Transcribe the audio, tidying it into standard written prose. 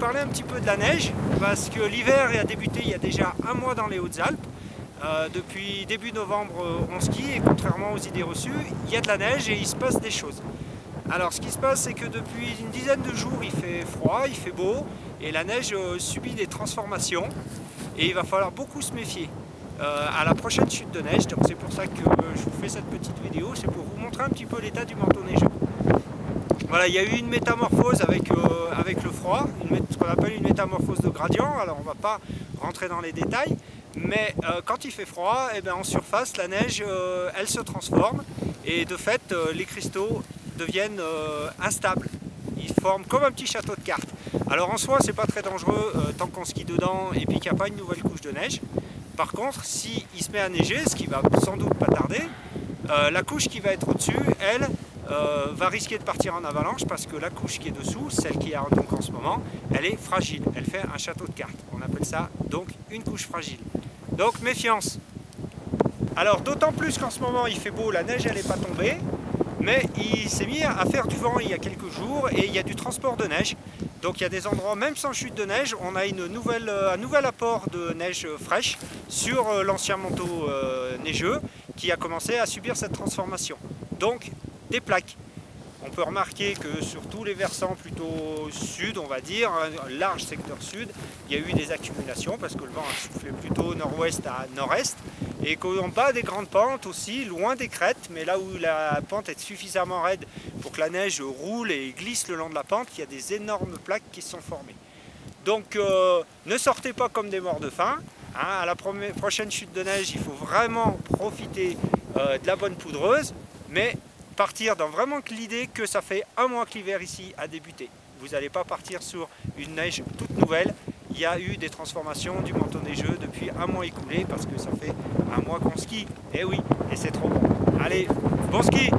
parler un petit peu de la neige, parce que l'hiver a débuté il y a déjà un mois dans les Hautes-Alpes. Depuis début novembre, on skie et contrairement aux idées reçues, il y a de la neige et il se passe des choses. Alors ce qui se passe, c'est que depuis une dizaine de jours, il fait froid, il fait beau et la neige subit des transformations et il va falloir beaucoup se méfier à la prochaine chute de neige. Donc c'est pour ça que je vous fais cette petite vidéo, c'est pour vous montrer un petit peu l'état du manteau neigeux. Voilà, il y a eu une métamorphose avec le froid, ce qu'on appelle une métamorphose de gradient. Alors on ne va pas rentrer dans les détails, mais quand il fait froid, eh bien, en surface, la neige, elle se transforme et de fait, les cristaux deviennent instables. Ils forment comme un petit château de cartes. Alors en soi, c'est pas très dangereux tant qu'on skie dedans et puis qu'il n'y a pas une nouvelle couche de neige. Par contre, s'il se met à neiger, ce qui va sans doute pas tarder, la couche qui va être au-dessus, elle, va risquer de partir en avalanche parce que la couche qui est dessous, celle qui est donc en ce moment, elle est fragile. Elle fait un château de cartes. On appelle ça donc une couche fragile. Donc méfiance. Alors d'autant plus qu'en ce moment il fait beau, la neige elle n'est pas tombée, mais il s'est mis à faire du vent il y a quelques jours et il y a du transport de neige. Donc il y a des endroits, même sans chute de neige, on a un nouvel apport de neige fraîche sur l'ancien manteau neigeux qui a commencé à subir cette transformation. Donc des plaques. On peut remarquer que sur tous les versants plutôt sud, on va dire, un large secteur sud, il y a eu des accumulations parce que le vent a soufflé plutôt nord-ouest à nord-est et qu'en bas des grandes pentes aussi, loin des crêtes, mais là où la pente est suffisamment raide pour que la neige roule et glisse le long de la pente, il y a des énormes plaques qui se sont formées. Donc ne sortez pas comme des morts de faim. Hein, à la prochaine chute de neige, il faut vraiment profiter de la bonne poudreuse, mais partir dans vraiment l'idée que ça fait un mois que l'hiver ici a débuté. Vous n'allez pas partir sur une neige toute nouvelle. Il y a eu des transformations du manteau neigeux depuis un mois écoulé parce que ça fait un mois qu'on skie. Et oui, et c'est trop bon. Allez, bon ski!